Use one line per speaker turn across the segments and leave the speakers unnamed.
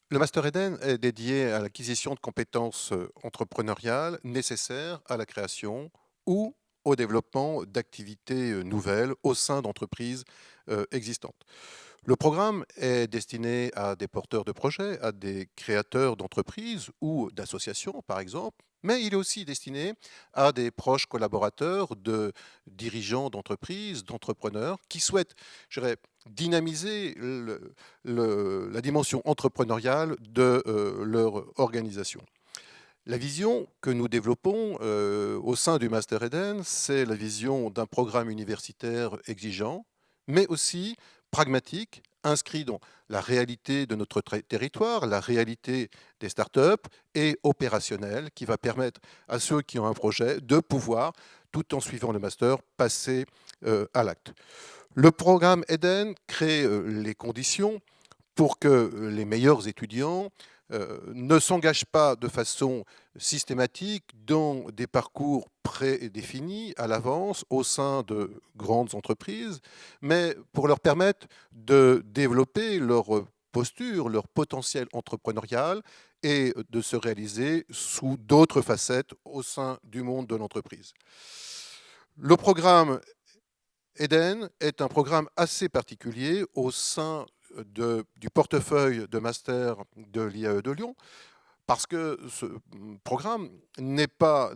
Le Master Eden est dédié à l'acquisition de compétences entrepreneuriales nécessaires à la création ou au développement d'activités nouvelles au sein d'entreprises existantes. Le programme est destiné à des porteurs de projets, à des créateurs d'entreprises ou d'associations, par exemple, mais il est aussi destiné à des proches collaborateurs de dirigeants d'entreprises, d'entrepreneurs qui souhaitent, je dirais, dynamiser la dimension entrepreneuriale de leur organisation. La vision que nous développons au sein du Master Eden, c'est la vision d'un programme universitaire exigeant, mais aussi pragmatique, inscrit dans la réalité de notre territoire, la réalité des startups et opérationnel, qui va permettre à ceux qui ont un projet de pouvoir, tout en suivant le master, passer à l'acte. Le programme Eden crée les conditions pour que les meilleurs étudiants ne s'engagent pas de façon systématique dans des parcours prédéfinis à l'avance au sein de grandes entreprises, mais pour leur permettre de développer leur posture, leur potentiel entrepreneurial et de se réaliser sous d'autres facettes au sein du monde de l'entreprise. Le programme Eden est un programme assez particulier au sein du portefeuille de master de l'IAE de Lyon, parce que ce programme n'est pas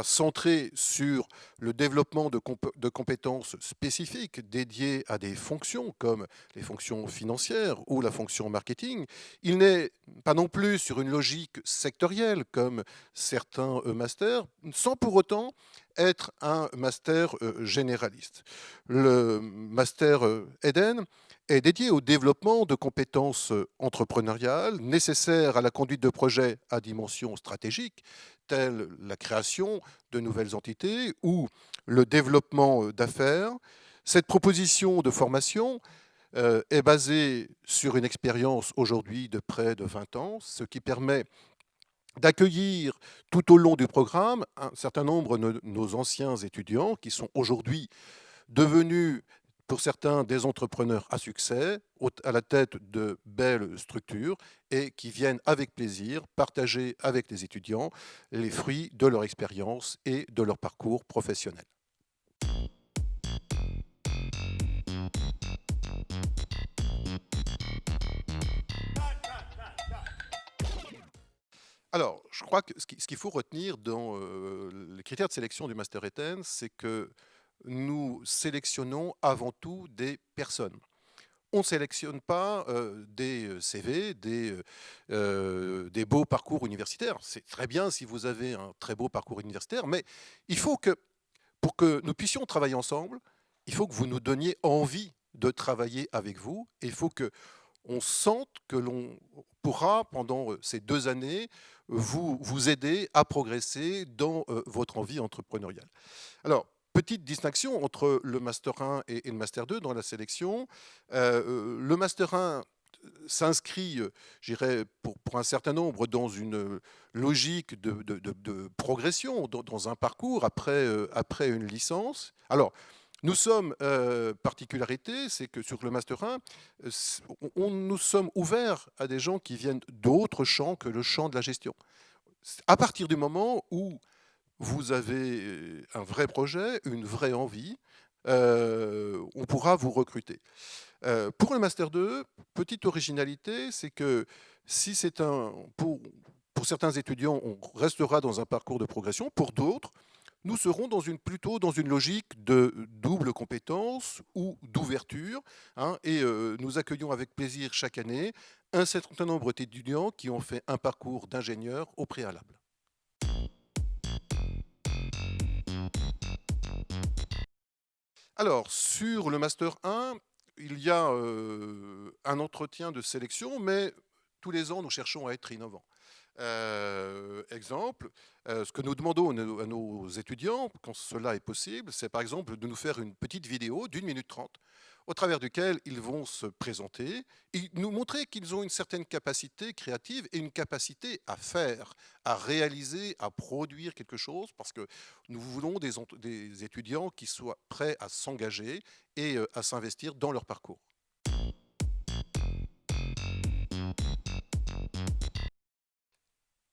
centré sur le développement de compétences spécifiques dédiées à des fonctions comme les fonctions financières ou la fonction marketing. Il n'est pas non plus sur une logique sectorielle comme certains masters, sans pour autant être un master généraliste. Le master Eden est dédié au développement de compétences entrepreneuriales nécessaires à la conduite de projets à dimension stratégique, tels la création de nouvelles entités ou le développement d'affaires. Cette proposition de formation est basée sur une expérience aujourd'hui de près de 20 ans, ce qui permet d'accueillir tout au long du programme un certain nombre de nos anciens étudiants qui sont aujourd'hui devenus, pour certains, des entrepreneurs à succès, à la tête de belles structures, et qui viennent avec plaisir partager avec les étudiants les fruits de leur expérience et de leur parcours professionnel. Alors, je crois que ce qu'il faut retenir dans les critères de sélection du Master Eten, c'est que nous sélectionnons avant tout des personnes. On ne sélectionne pas des CV, des beaux parcours universitaires. C'est très bien si vous avez un très beau parcours universitaire, mais il faut que, pour que nous puissions travailler ensemble, il faut que vous nous donniez envie de travailler avec vous. Et il faut qu'on sente que l'on pourra, pendant ces 2 années, vous aider à progresser dans votre envie entrepreneuriale. Alors, petite distinction entre le Master 1 et le Master 2 dans la sélection. Le Master 1 s'inscrit, je dirais, pour un certain nombre, dans une logique de progression, dans un parcours après une licence. Alors, nous sommes, particularité, c'est que sur le Master 1, nous sommes ouverts à des gens qui viennent d'autres champs que le champ de la gestion. À partir du moment où vous avez un vrai projet, une vraie envie, on pourra vous recruter. Pour le Master 2, petite originalité, c'est que si c'est pour certains étudiants, on restera dans un parcours de progression. Pour d'autres, nous serons plutôt dans une logique de double compétence ou d'ouverture, hein, et nous accueillons avec plaisir chaque année un certain nombre d'étudiants qui ont fait un parcours d'ingénieur au préalable. Alors, sur le Master 1, il y a un entretien de sélection, mais tous les ans, nous cherchons à être innovants. Exemple, ce que nous demandons à nos étudiants, quand cela est possible, c'est par exemple de nous faire une petite vidéo d'1 minute 30 au travers duquel ils vont se présenter et nous montrer qu'ils ont une certaine capacité créative et une capacité à faire, à réaliser, à produire quelque chose, parce que nous voulons des étudiants qui soient prêts à s'engager et à s'investir dans leur parcours.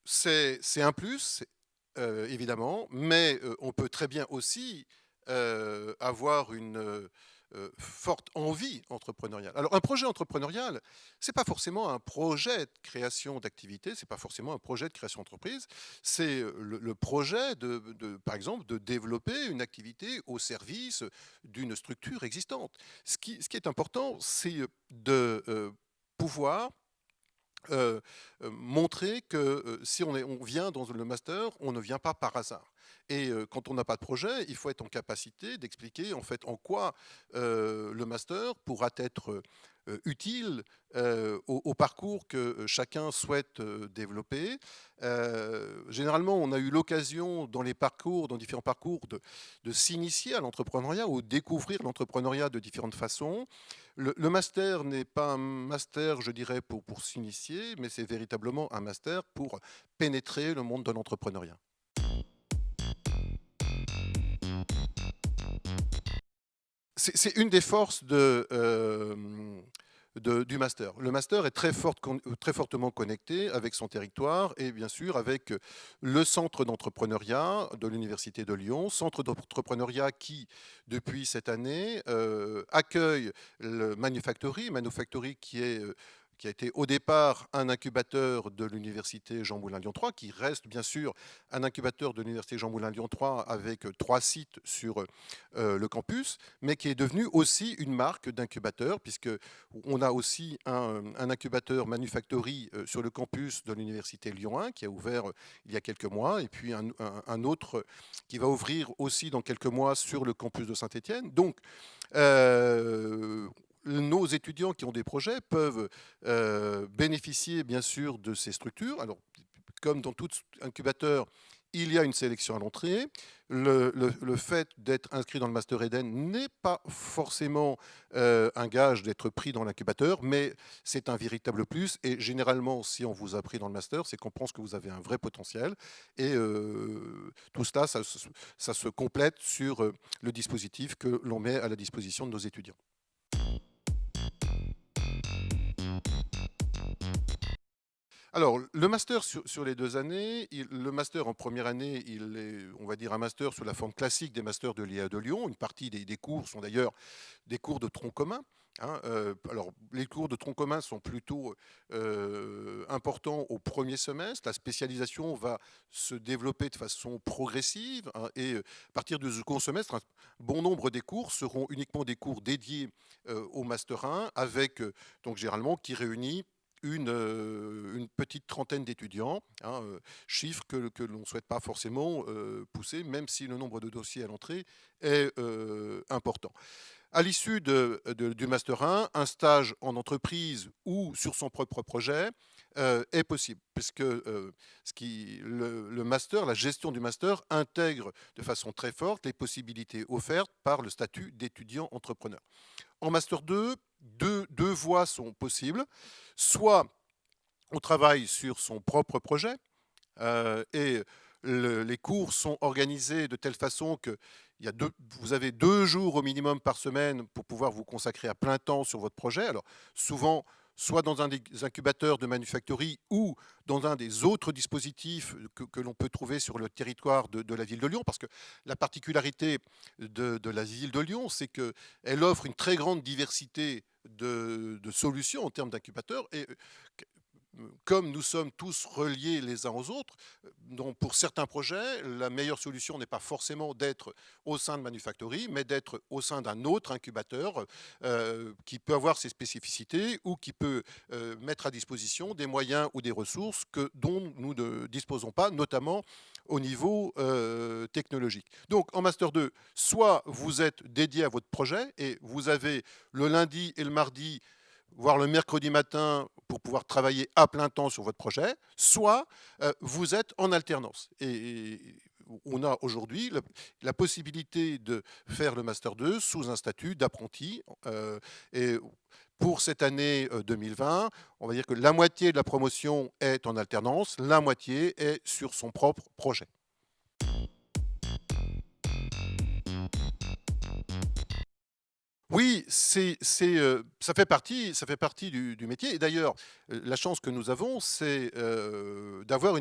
C'est un plus, évidemment, mais on peut très bien aussi avoir une forte envie entrepreneuriale. Alors, un projet entrepreneurial, c'est pas forcément un projet de création d'activité, c'est pas forcément un projet de création d'entreprise, c'est le projet par exemple, de développer une activité au service d'une structure existante. Ce qui est important, c'est de pouvoir montrer que si on vient dans le master, on ne vient pas par hasard. Et quand on n'a pas de projet, il faut être en capacité d'expliquer en fait en quoi le master pourra être utile au parcours que chacun souhaite développer. Généralement, on a eu l'occasion dans les parcours, dans différents parcours, de s'initier à l'entrepreneuriat ou découvrir l'entrepreneuriat de différentes façons. Le master n'est pas un master, je dirais, pour s'initier, mais c'est véritablement un master pour pénétrer le monde de l'entrepreneuriat. C'est une des forces du master. Le master est très fortement connecté avec son territoire et bien sûr avec le centre d'entrepreneuriat de l'Université de Lyon, centre d'entrepreneuriat qui, depuis cette année, accueille le Manufactory qui a été au départ un incubateur de l'université Jean Moulin Lyon 3, qui reste bien sûr un incubateur de l'université Jean Moulin Lyon 3 avec 3 sites sur le campus, mais qui est devenu aussi une marque d'incubateur, puisque on a aussi un incubateur Manufactory sur le campus de l'université Lyon 1 qui a ouvert il y a quelques mois, et puis un autre qui va ouvrir aussi dans quelques mois sur le campus de Saint-Étienne. Donc, nos étudiants qui ont des projets peuvent bénéficier bien sûr de ces structures. Alors, comme dans tout incubateur, il y a une sélection à l'entrée. Le fait d'être inscrit dans le Master Eden n'est pas forcément un gage d'être pris dans l'incubateur, mais c'est un véritable plus. Et généralement, si on vous a pris dans le Master, c'est qu'on pense que vous avez un vrai potentiel. Et tout cela, ça se complète sur le dispositif que l'on met à la disposition de nos étudiants. Alors, le master sur les 2 années, le master en première année, il est, on va dire, un master sous la forme classique des masters de l'IA de Lyon. Une partie des cours sont d'ailleurs des cours de tronc commun, hein. Alors, les cours de tronc commun sont plutôt importants au premier semestre. La spécialisation va se développer de façon progressive, hein, et à partir du second semestre, un bon nombre des cours seront uniquement des cours dédiés au master 1, avec donc généralement qui réunit une petite trentaine d'étudiants, hein, chiffre que l'on ne souhaite pas forcément pousser, même si le nombre de dossiers à l'entrée est important. À l'issue du Master 1, un stage en entreprise ou sur son propre projet est possible, puisque le master, la gestion du master intègre de façon très forte les possibilités offertes par le statut d'étudiant entrepreneur. En Master 2, deux voies sont possibles. Soit on travaille sur son propre projet et les cours sont organisés de telle façon que vous avez 2 jours au minimum par semaine pour pouvoir vous consacrer à plein temps sur votre projet. Alors souvent, soit dans un des incubateurs de Manufactory ou dans un des autres dispositifs que l'on peut trouver sur le territoire de la ville de Lyon, parce que la particularité de la ville de Lyon, c'est qu'elle offre une très grande diversité de solutions en termes d'incubateurs, et comme nous sommes tous reliés les uns aux autres, donc pour certains projets, la meilleure solution n'est pas forcément d'être au sein de Manufactory, mais d'être au sein d'un autre incubateur qui peut avoir ses spécificités ou qui peut mettre à disposition des moyens ou des ressources dont nous ne disposons pas, notamment au niveau technologique. Donc en Master 2, soit vous êtes dédié à votre projet et vous avez le lundi et le mardi, voire le mercredi matin, pour pouvoir travailler à plein temps sur votre projet, soit vous êtes en alternance. Et on a aujourd'hui la possibilité de faire le Master 2 sous un statut d'apprenti. Et pour cette année 2020, on va dire que la moitié de la promotion est en alternance, la moitié est sur son propre projet. Oui, ça fait partie du métier. Et d'ailleurs, la chance que nous avons, c'est d'avoir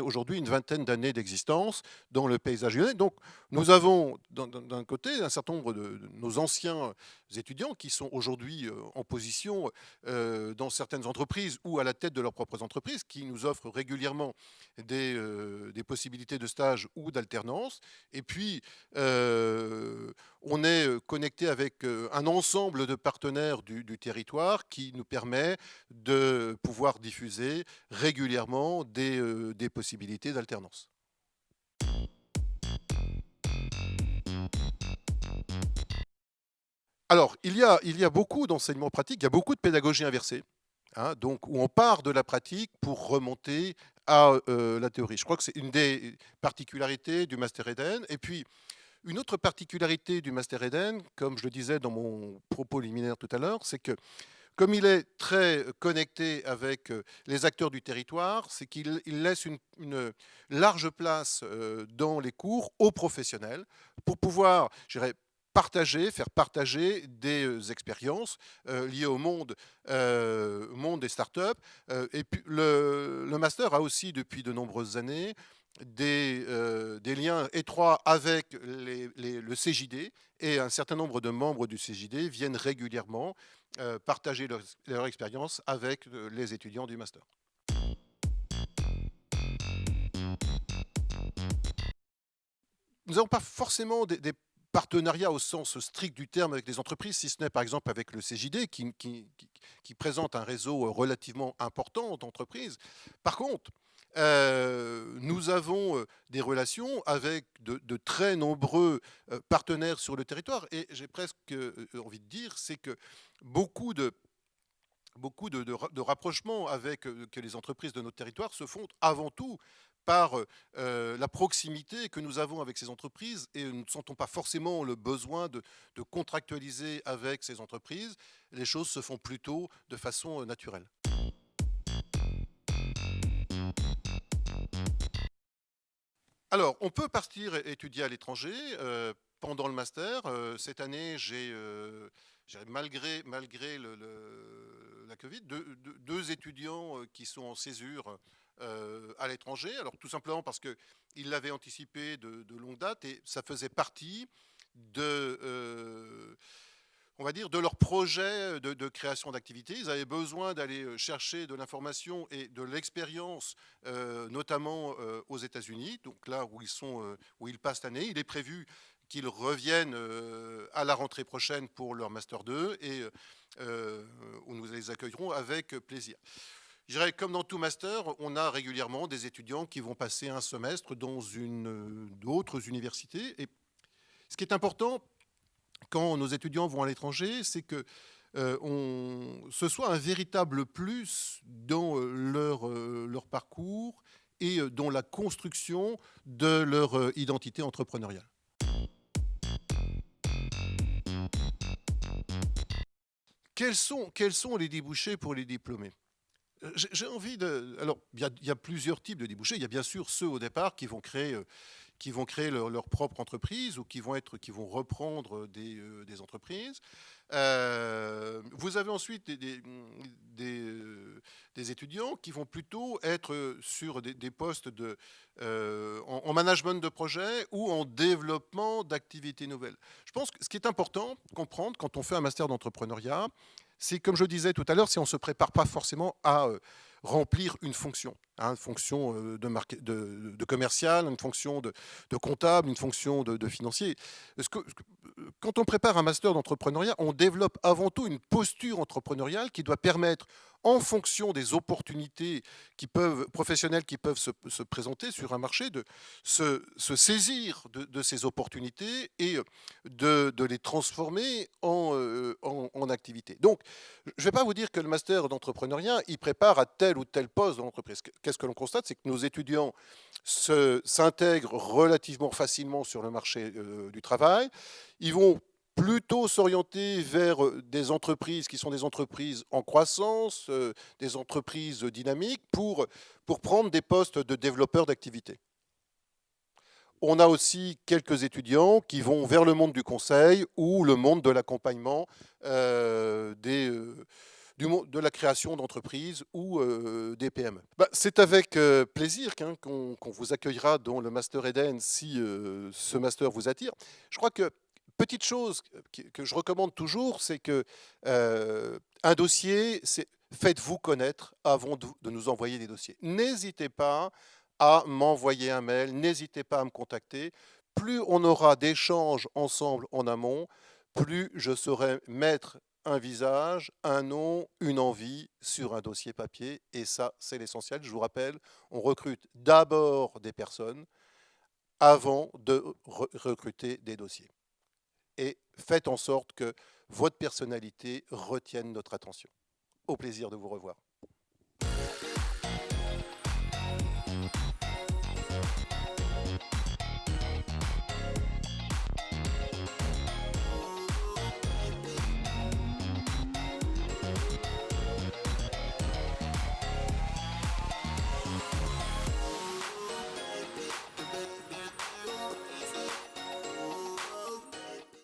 aujourd'hui une vingtaine d'années d'existence dans le paysage lyonnais. Donc, nous avons d'un côté un certain nombre de nos anciens étudiants qui sont aujourd'hui en position dans certaines entreprises ou à la tête de leurs propres entreprises, qui nous offrent régulièrement des possibilités de stage ou d'alternance. Et puis, on est connecté avec un ensemble de partenaires du territoire qui nous permet de pouvoir diffuser régulièrement des possibilités d'alternance. Alors, il y a beaucoup d'enseignements pratiques, il y a beaucoup de pédagogie inversée, hein, donc où on part de la pratique pour remonter à la théorie. Je crois que c'est une des particularités du Master Eden. Et puis, une autre particularité du Master Eden, comme je le disais dans mon propos liminaire tout à l'heure, c'est que comme il est très connecté avec les acteurs du territoire, c'est qu'il laisse une large place dans les cours aux professionnels pour pouvoir, je dirais, faire partager des expériences liées au monde des startups. Et puis le master a aussi depuis de nombreuses années des liens étroits avec le CJD, et un certain nombre de membres du CJD viennent régulièrement partager leur expérience avec les étudiants du master. Nous n'avons pas forcément des partenariats au sens strict du terme avec les entreprises, si ce n'est par exemple avec le CJD qui présente un réseau relativement important d'entreprises. Par contre, nous avons des relations avec de très nombreux partenaires sur le territoire, et j'ai presque envie de dire, c'est que beaucoup de rapprochements avec que les entreprises de notre territoire se font avant tout par la proximité que nous avons avec ces entreprises, et nous ne sentons pas forcément le besoin de contractualiser avec ces entreprises. Les choses se font plutôt de façon naturelle. Alors, on peut partir étudier à l'étranger pendant le master. Cette année, malgré la Covid, deux étudiants qui sont en césure à l'étranger. Alors, tout simplement parce qu'ils l'avaient anticipé de longue date, et ça faisait partie on va dire, de leur projet de création d'activité. Ils avaient besoin d'aller chercher de l'information et de l'expérience, notamment aux États-Unis, donc là où ils passent l'année. Il est prévu qu'ils reviennent à la rentrée prochaine pour leur Master 2, et où nous les accueillerons avec plaisir. Je dirais, comme dans tout master, on a régulièrement des étudiants qui vont passer un semestre dans d'autres universités. Et ce qui est important quand nos étudiants vont à l'étranger, c'est que ce soit un véritable plus dans leur parcours et dans la construction de leur identité entrepreneuriale. Quels sont les débouchés pour les diplômés? J'ai envie de... Alors, il y a plusieurs types de débouchés. Il y a bien sûr ceux au départ qui vont créer leur propre entreprise, ou qui vont reprendre des entreprises. Vous avez ensuite des étudiants qui vont plutôt être sur des postes en management de projet ou en développement d'activités nouvelles. Je pense que ce qui est important de comprendre quand on fait un master d'entrepreneuriat, c'est, comme je disais tout à l'heure, si on ne se prépare pas forcément à remplir une fonction, hein, une fonction de commercial, une fonction de comptable, une fonction de financier. Quand on prépare un master d'entrepreneuriat, on développe avant tout une posture entrepreneuriale qui doit permettre en fonction des opportunités professionnelles qui peuvent se présenter sur un marché, de se saisir de ces opportunités et de les transformer en activité. Donc, je ne vais pas vous dire que le master d'entrepreneuriat, il prépare à tel ou tel poste dans l'entreprise. Qu'est-ce que l'on constate? C'est que nos étudiants s'intègrent relativement facilement sur le marché du travail. Ils vont plutôt s'orienter vers des entreprises qui sont des entreprises en croissance, des entreprises dynamiques, pour prendre des postes de développeurs d'activité. On a aussi quelques étudiants qui vont vers le monde du conseil ou le monde de l'accompagnement de la création d'entreprises ou des PME. C'est avec plaisir qu'on vous accueillera dans le Master Eden si ce master vous attire. Je crois que petite chose que je recommande toujours, c'est que un dossier, faites-vous connaître avant de nous envoyer des dossiers. N'hésitez pas à m'envoyer un mail, n'hésitez pas à me contacter. Plus on aura d'échanges ensemble en amont, plus je saurai mettre un visage, un nom, une envie sur un dossier papier. Et ça, c'est l'essentiel. Je vous rappelle, on recrute d'abord des personnes avant de recruter des dossiers. Et faites en sorte que votre personnalité retienne notre attention. Au plaisir de vous revoir.